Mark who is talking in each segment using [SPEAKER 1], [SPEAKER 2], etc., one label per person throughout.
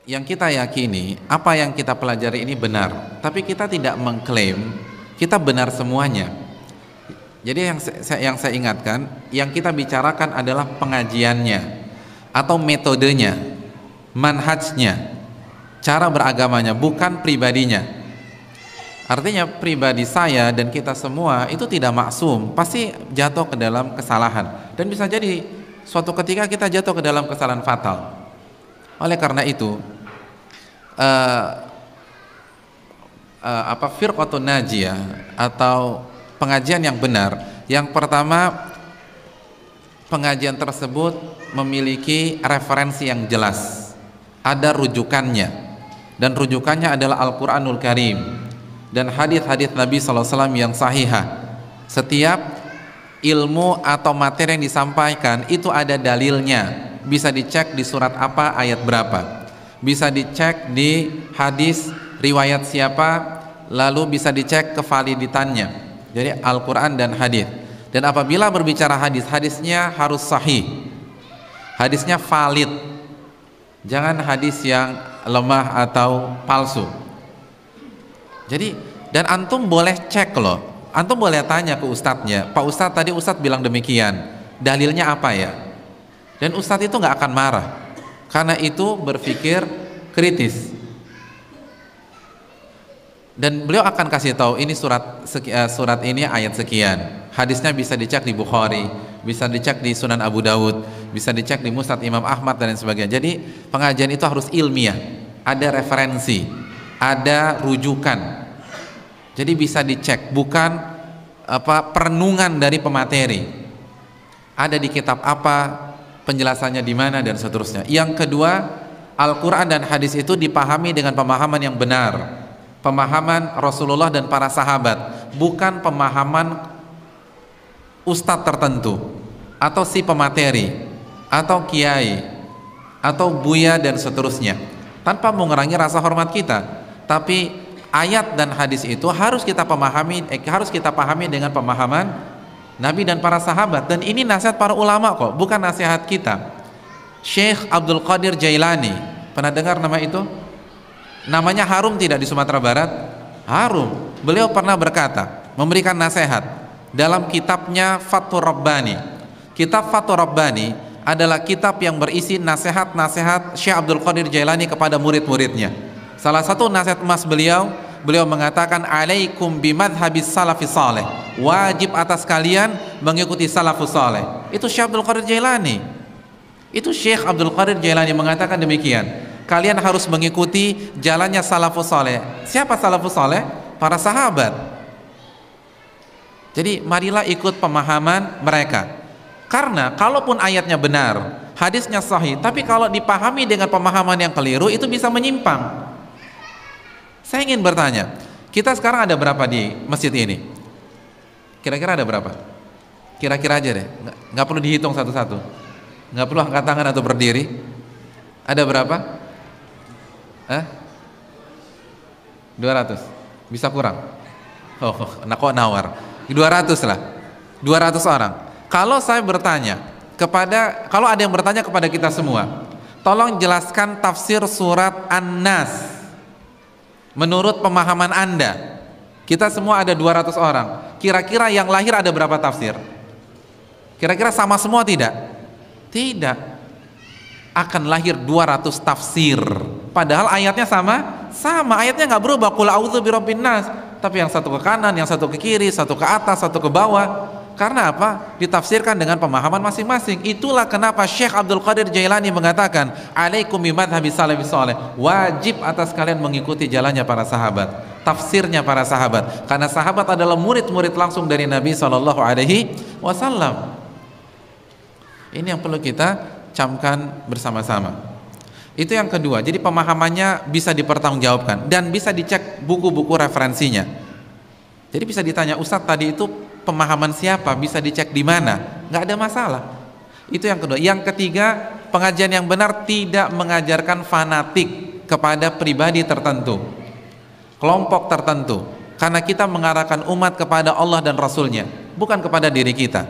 [SPEAKER 1] yang kita yakini, apa yang kita pelajari ini benar, tapi kita tidak mengklaim kita benar semuanya. Jadi yang saya ingatkan, yang kita bicarakan adalah pengajiannya atau metodenya, manhajnya, cara beragamanya, bukan pribadinya. Artinya pribadi saya dan kita semua itu tidak maksum, pasti jatuh ke dalam kesalahan, dan bisa jadi suatu ketika kita jatuh ke dalam kesalahan fatal. Oleh karena itu firqatun najiyah atau pengajian yang benar, yang pertama, pengajian tersebut memiliki referensi yang jelas, ada rujukannya, dan rujukannya adalah Al-Quranul Karim dan hadis-hadis Nabi SAW yang sahihah. Setiap ilmu atau materi yang disampaikan itu ada dalilnya, bisa dicek di surat apa, ayat berapa, bisa dicek di hadis riwayat siapa, lalu bisa dicek kevaliditannya. Jadi Al-Quran dan hadis. Dan apabila berbicara hadis, hadisnya harus sahih, hadisnya valid, jangan hadis yang lemah atau palsu. Jadi, dan antum boleh cek loh, antum boleh tanya ke ustadznya, Pak Ustadz, tadi ustadz bilang demikian, dalilnya apa ya? Dan ustadz itu nggak akan marah, karena itu berpikir kritis. Dan beliau akan kasih tahu, ini surat ini ayat sekian, hadisnya bisa dicek di Bukhari, bisa dicek di Sunan Abu Dawud, bisa dicek di Musnad Imam Ahmad dan lain sebagainya. Jadi pengajian itu harus ilmiah, ada referensi, ada rujukan. Jadi bisa dicek, bukan perenungan dari pemateri. Ada di kitab apa, penjelasannya di mana, dan seterusnya. Yang kedua, Al-Quran dan hadis itu dipahami dengan pemahaman yang benar, pemahaman Rasulullah dan para sahabat, bukan pemahaman ustadz tertentu atau si pemateri atau kiai atau buya dan seterusnya, tanpa mengurangi rasa hormat kita. Tapi ayat dan hadis itu harus kita pahami dengan pemahaman Nabi dan para sahabat. Dan ini nasihat para ulama kok, bukan nasihat kita. Syekh Abdul Qadir Jailani, pernah dengar nama itu? Namanya harum tidak di Sumatera Barat? Harum. Beliau pernah berkata, memberikan nasihat dalam kitabnya Fathur Rabbani. Kitab Fathur Rabbani adalah kitab yang berisi nasihat-nasihat Syekh Abdul Qadir Jailani kepada murid-muridnya. Salah satu nasihat emas beliau mengatakan, alaikum bimadhabis salafis saleh, wajib atas kalian mengikuti salafus saleh. Itu Syekh Abdul Qadir Jailani. Itu Syekh Abdul Qadir Jailani mengatakan demikian, kalian harus mengikuti jalannya salafus saleh. Siapa salafus saleh? Para sahabat. Jadi marilah ikut pemahaman mereka. Karena kalaupun ayatnya benar, hadisnya sahih, tapi kalau dipahami dengan pemahaman yang keliru, itu bisa menyimpang. Saya ingin bertanya, kita sekarang ada berapa di masjid ini? Kira-kira ada berapa? Kira-kira aja deh, nggak perlu dihitung satu-satu, nggak perlu angkat tangan atau berdiri. Ada berapa? 200? Bisa kurang? Oh, kok nawar? 200 lah, 200 orang. Kalau saya bertanya kalau ada yang bertanya kepada kita semua, tolong jelaskan tafsir surat An-Nas menurut pemahaman Anda. Kita semua ada 200 orang. Kira-kira yang lahir ada berapa tafsir? Kira-kira sama semua tidak? Tidak. Akan lahir 200 tafsir. Padahal ayatnya sama. Ayatnya nggak berubah. Qul a'udzu birabbin nas. Tapi yang satu ke kanan, yang satu ke kiri, satu ke atas, satu ke bawah. Karena apa? Ditafsirkan dengan pemahaman masing-masing. Itulah kenapa Syekh Abdul Qadir Jailani mengatakan, alaikum bimadhabi salafis saleh, wajib atas kalian mengikuti jalannya para sahabat, tafsirnya para sahabat, karena sahabat adalah murid-murid langsung dari Nabi SAW. Ini yang perlu kita camkan bersama-sama. Itu yang kedua. Jadi pemahamannya bisa dipertanggungjawabkan dan bisa dicek buku-buku referensinya. Jadi bisa ditanya, Ustadz tadi itu pemahaman siapa, bisa dicek di mana, nggak ada masalah. Itu yang kedua. Yang ketiga, pengajian yang benar tidak mengajarkan fanatik kepada pribadi tertentu, kelompok tertentu, karena kita mengarahkan umat kepada Allah dan Rasulnya, bukan kepada diri kita.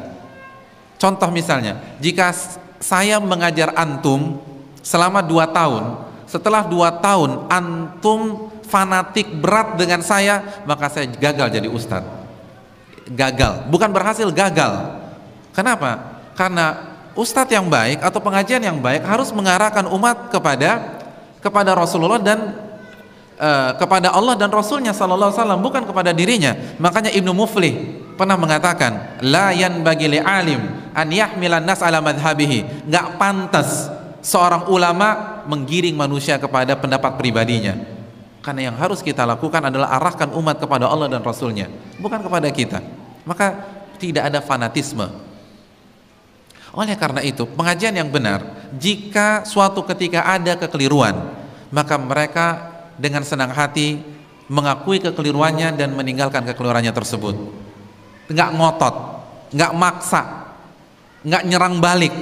[SPEAKER 1] Contoh misalnya, jika saya mengajar antum selama 2 tahun, setelah 2 tahun antum fanatik berat dengan saya, maka saya gagal jadi ustadz. Gagal, bukan berhasil, gagal. Kenapa? Karena ustadz yang baik atau pengajian yang baik harus mengarahkan umat kepada Rasulullah dan kepada Allah dan Rasulnya sallallahu alaihi wasallam, bukan kepada dirinya. Makanya Ibnu Muflih pernah mengatakan, la yanbaghi li alim an yahmilan nas ala madhhabihi. Enggak pantas seorang ulama menggiring manusia kepada pendapat pribadinya. Karena yang harus kita lakukan adalah arahkan umat kepada Allah dan Rasulnya, bukan kepada kita. Maka tidak ada fanatisme. Oleh karena itu, pengajian yang benar, jika suatu ketika ada kekeliruan, maka mereka dengan senang hati mengakui kekeliruannya dan meninggalkan kekeliruannya tersebut. Nggak ngotot, nggak maksa, nggak nyerang balik.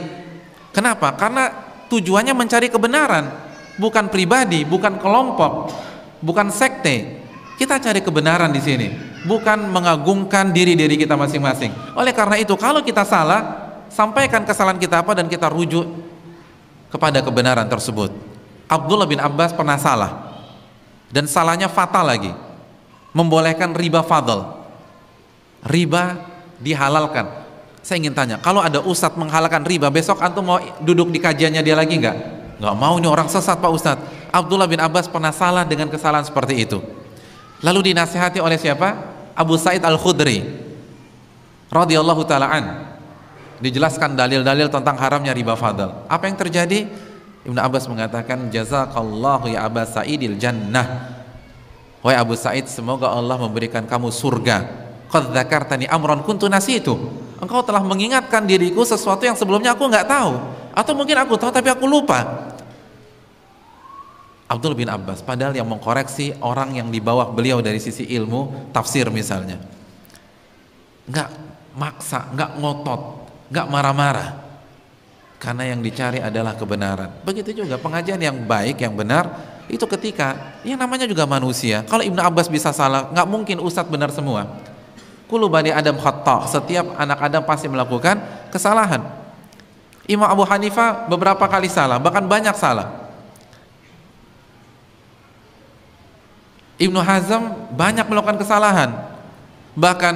[SPEAKER 1] Kenapa? Karena tujuannya mencari kebenaran, bukan pribadi, bukan kelompok, bukan sekte. Kita cari kebenaran di sini, bukan mengagungkan diri kita masing-masing. Oleh karena itu, kalau kita salah, sampaikan kesalahan kita apa dan kita rujuk kepada kebenaran tersebut. Abdullah bin Abbas pernah salah, dan salahnya fatal lagi, membolehkan riba fadl. Riba dihalalkan. Saya ingin tanya, kalau ada ustadz menghalalkan riba, besok antum mau duduk di kajiannya dia lagi nggak? Nggak mau, ini orang sesat Pak Ustadz. Abdullah bin Abbas pernah salah dengan kesalahan seperti itu, lalu dinasihati oleh siapa? Abu Sa'id Al-Khudri radhiyallahu ta'ala an. Dijelaskan dalil-dalil tentang haramnya riba fadl. Apa yang terjadi? Ibnu Abbas mengatakan, jazakallahu ya Aba Sa'idil jannah. Wahai Abu Sa'id, semoga Allah memberikan kamu surga. Qad dzakartani amran kuntu nasitu. Engkau telah mengingatkan diriku sesuatu yang sebelumnya aku nggak tahu, atau mungkin aku tahu tapi aku lupa. Abdul bin Abbas padahal yang mengkoreksi orang yang di bawah beliau dari sisi ilmu tafsir misalnya, nggak maksa, nggak ngotot, nggak marah-marah, karena yang dicari adalah kebenaran. Begitu juga pengajian yang baik, yang benar, itu ketika yang namanya juga manusia. Kalau Ibnu Abbas bisa salah, nggak mungkin ustadz benar semua. Kullu bani Adam khata', setiap anak Adam pasti melakukan kesalahan. Imam Abu Hanifah beberapa kali salah, bahkan banyak salah. Ibnu Hazm banyak melakukan kesalahan. Bahkan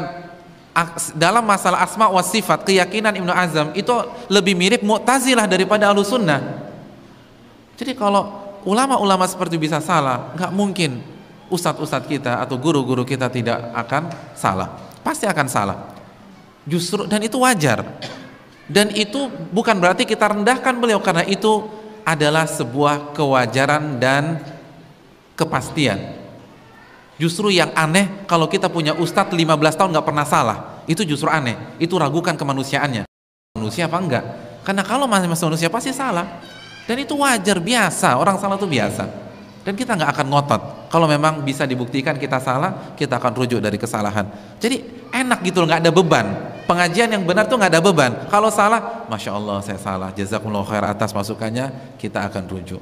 [SPEAKER 1] dalam masalah asma wa sifat, keyakinan Ibnu Hazm itu lebih mirip Mu'tazilah daripada Ahlussunnah. Jadi kalau ulama-ulama seperti bisa salah, nggak mungkin ustadz-ustadz kita atau guru-guru kita tidak akan salah, pasti akan salah. Justru, dan itu wajar. Dan itu bukan berarti kita rendahkan beliau, karena itu adalah sebuah kewajaran dan kepastian. Justru yang aneh kalau kita punya ustadz 15 tahun nggak pernah salah, itu justru aneh. Itu ragukan kemanusiaannya. Manusia apa enggak? Karena kalau masih manusia pasti salah. Dan itu wajar, biasa, orang salah itu biasa. Dan kita nggak akan ngotot. Kalau memang bisa dibuktikan kita salah, kita akan rujuk dari kesalahan. Jadi enak gitu, nggak ada beban. Pengajian yang benar tuh nggak ada beban. Kalau salah, masya Allah saya salah, jazakumullah khair atas masukannya, kita akan rujuk.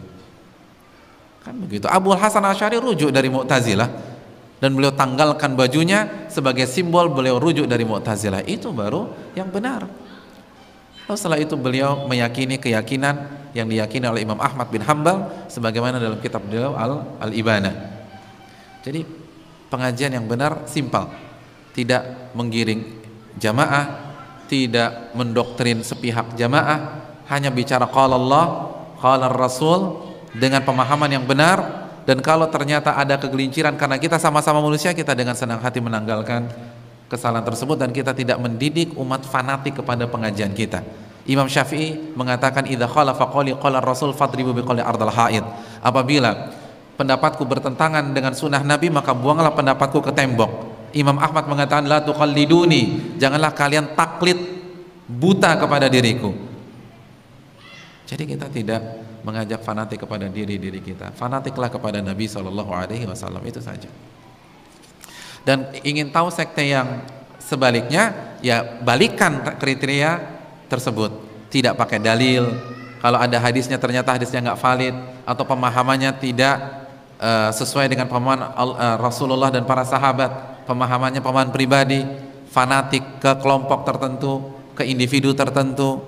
[SPEAKER 1] Kan begitu. Abu Hasan Asy'ari rujuk dari Mu'tazilah, dan beliau tanggalkan bajunya sebagai simbol beliau rujuk dari Mu'tazilah. Itu baru yang benar. Lalu setelah itu beliau meyakini keyakinan yang diyakini oleh Imam Ahmad bin Hanbal sebagaimana dalam kitab beliau Al-Ibanah. Jadi pengajian yang benar simpel, tidak menggiring jamaah, tidak mendoktrin sepihak jamaah, hanya bicara qala Allah, qala Rasul dengan pemahaman yang benar. Dan kalau ternyata ada kegelinciran karena kita sama-sama manusia, kita dengan senang hati menanggalkan kesalahan tersebut dan kita tidak mendidik umat fanatik kepada pengajian kita. Imam Syafi'i mengatakan idza khalafa qawli qala Rasul fadribu biqawli ardal haid. Apabila pendapatku bertentangan dengan sunnah Nabi, maka buanglah pendapatku ke tembok. Imam Ahmad mengatakan la tuqalliduni, janganlah kalian taklid buta kepada diriku. Jadi kita tidak mengajak fanatik kepada diri kita. Fanatiklah kepada Nabi SAW, itu saja. Dan ingin tahu sekte yang sebaliknya, ya balikan kriteria tersebut. Tidak pakai dalil. Kalau ada hadisnya ternyata hadisnya nggak valid atau pemahamannya tidak sesuai dengan pemahaman Rasulullah dan para sahabat, pemahamannya pemahaman pribadi, fanatik ke kelompok tertentu, ke individu tertentu,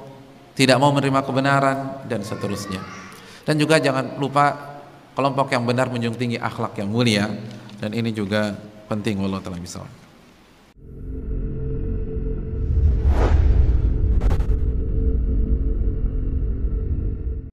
[SPEAKER 1] tidak mau menerima kebenaran dan seterusnya. Dan juga jangan lupa kelompok yang benar menjunjung tinggi akhlak yang mulia, dan ini juga penting. Wallahu ta'ala bishawab.